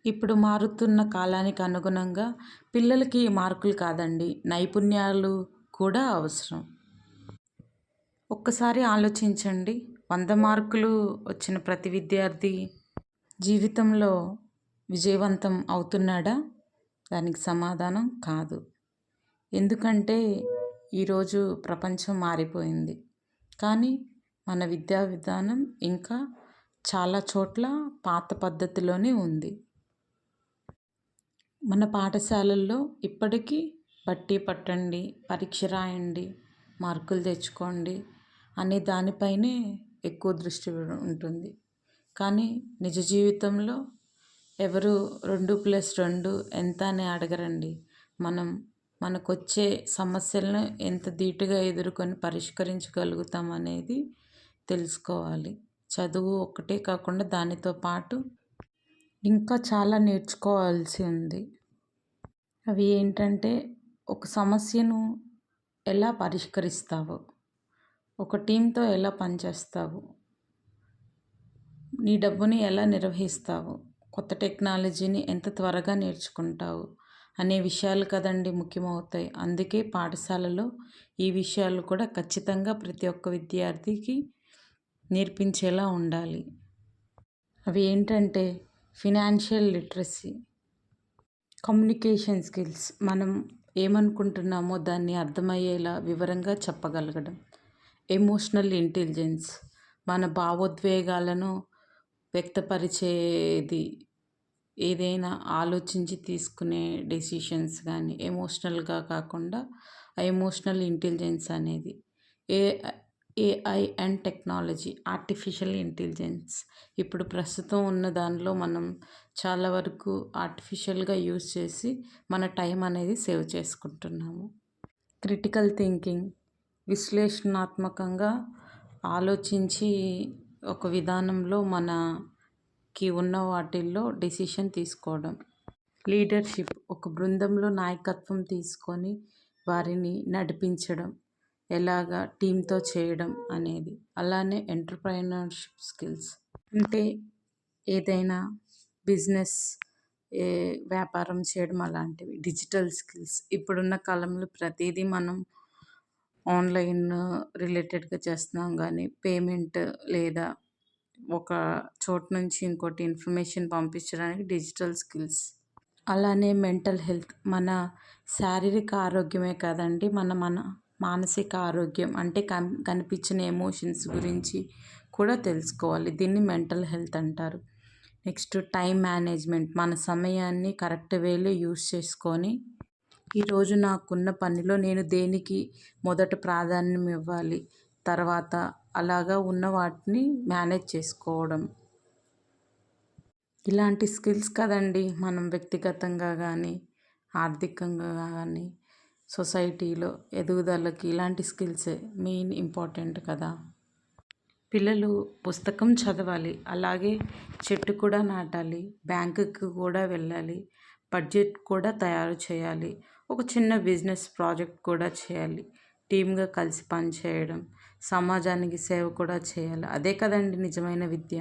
ఇప్పుడు మారుతున్న కాలానికి అనుగుణంగా పిల్లలకి మార్కులు కాదండి, నైపుణ్యాలు కూడా అవసరం. ఒక్కసారి ఆలోచించండి. 100 మార్కులు వచ్చిన ప్రతి విద్యార్థి జీవితంలో విజయవంతం అవుతున్నాడా? దానికి సమాధానం కాదు. ఎందుకంటే ఈరోజు ప్రపంచం మారిపోయింది. కానీ మన విద్యా విధానం ఇంకా చాలా చోట్ల పాత పద్ధతిలోనే ఉంది. మన పాఠశాలల్లో ఇప్పటికీ బట్టి పట్టండి, పరీక్ష రాయండి, మార్కులు తెచ్చుకోండి అనే దానిపైనే ఎక్కువ దృష్టి ఉంటుంది. కానీ నిజ జీవితంలో ఎవరు 2+2 ఎంత అని అడగరండి. మనకొచ్చే సమస్యలను ఎంత ధీటుగా ఎదుర్కొని పరిష్కరించగలుగుతాం అనేది తెలుసుకోవాలి. చదువు ఒక్కటే కాకుండా దానితో పాటు ఇంకా చాలా నేర్చుకోవాల్సి ఉంది. అవి ఏంటంటే, ఒక సమస్యను ఎలా పరిష్కరిస్తావు, ఒక టీంతో ఎలా పనిచేస్తావు, నీ డబ్బుని ఎలా నిర్వహిస్తావు, కొత్త టెక్నాలజీని ఎంత త్వరగా నేర్చుకుంటావు అనే విషయాలు కదండి ముఖ్యమవుతాయి. అందుకే పాఠశాలలో ఈ విషయాలు కూడా ఖచ్చితంగా ప్రతి ఒక్క విద్యార్థికి నేర్పించేలా ఉండాలి. అవి ఏంటంటే ఫినాన్షియల్ లిటరసీ, కమ్యూనికేషన్ స్కిల్స్, మనం ఏమనుకుంటున్నామో దాన్ని అర్థమయ్యేలా వివరంగా చెప్పగలగడం, ఎమోషనల్ ఇంటెలిజెన్స్, మన భావోద్వేగాలను వ్యక్తపరిచేది, ఏదైనా ఆలోచించి తీసుకునే డెసిషన్స్ కానీ ఎమోషనల్గా కాకుండా ఎమోషనల్ ఇంటెలిజెన్స్ అనేది, ఏ AI and technology, artificial intelligence. ఇప్పుడు ప్రస్తుతం ఉన్న దానిలో మనం చాలా వరకు ఆర్టిఫిషియల్గా యూజ్ చేసి మన టైం అనేది సేవ్ చేసుకుంటున్నాము. క్రిటికల్ థింకింగ్, విశ్లేషణాత్మకంగా ఆలోచించి ఒక విధానంలో మనకి ఉన్న వాటిల్లో డెసిషన్ తీసుకోవడం. లీడర్షిప్, ఒక బృందంలో నాయకత్వం తీసుకొని వారిని నడిపించడం, ఎలాగా టీంతో చేయడం అనేది. అలానే ఎంటర్‌ప్రెన్యూర్‌షిప్ స్కిల్స్ అంటే ఏదైనా బిజినెస్, వ్యాపారం చేయడం అలాంటివి. డిజిటల్ స్కిల్స్, ఇప్పుడున్న కాలంలో ప్రతిదీ మనం ఆన్లైన్ రిలేటెడ్గా చేస్తున్నాం. కానీ పేమెంట్ లేదా ఒక చోటు నుంచి ఇంకోటి ఇన్ఫర్మేషన్ పంపించడానికి డిజిటల్ స్కిల్స్. అలానే మెంటల్ హెల్త్, మన శారీరక ఆరోగ్యమే కాదండి, మన మానసిక ఆరోగ్యం అంటే కనిపించిన ఎమోషన్స్ గురించి కూడా తెలుసుకోవాలి. దీన్ని మెంటల్ హెల్త్ అంటారు. నెక్స్ట్ టైం మేనేజ్మెంట్, మన సమయాన్ని కరెక్ట్ వేలో యూస్ చేసుకొని ఈరోజు నాకున్న పనిలో నేను దేనికి మొదట ప్రాధాన్యం ఇవ్వాలి, తర్వాత అలాగా ఉన్న వాటిని మేనేజ్ చేసుకోవడం. ఇలాంటి స్కిల్స్ కదండి మనం వ్యక్తిగతంగా కానీ ఆర్థికంగా కానీ సొసైటీలో ఎదుగుదలకి ఇలాంటి స్కిల్సే మెయిన్ ఇంపార్టెంట్ కదా. పిల్లలు పుస్తకం చదవాలి, అలాగే చెట్టు కూడా నాటాలి, బ్యాంకుకి కూడా వెళ్ళాలి, బడ్జెట్ కూడా తయారు చేయాలి, ఒక చిన్న బిజినెస్ ప్రాజెక్ట్ కూడా చేయాలి, టీమ్గా కలిసి పనిచేయడం, సమాజానికి సేవ కూడా చేయాలి. అదే కదండి నిజమైన విద్య.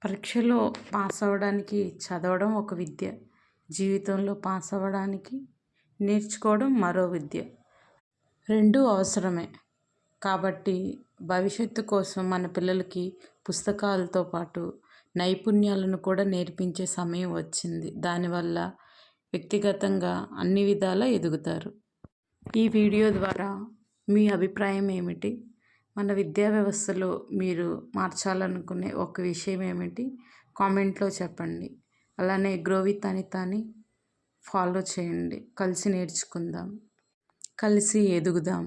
పరీక్షలో పాస్ అవ్వడానికి చదవడం ఒక విద్య, జీవితంలో పాస్ అవ్వడానికి నేర్చుకోవడం మరో విద్య. రెండూ అవసరమే. కాబట్టి భవిష్యత్తు కోసం మన పిల్లలకి పుస్తకాలతో పాటు నైపుణ్యాలను కూడా నేర్పించే సమయం వచ్చింది. దానివల్ల వ్యక్తిగతంగా అన్ని విధాలా ఎదుగుతారు. ఈ వీడియో ద్వారా మీ అభిప్రాయం ఏమిటి? మన విద్యా వ్యవస్థలో మీరు మార్చాలనుకునే ఒక విషయం ఏమిటి? కామెంట్లో చెప్పండి. అలానే గ్రో విత్ అనితాని ఫాలో చేయండి. కలిసి నేర్చుకుందాం, కలిసి ఎదుగుదాం.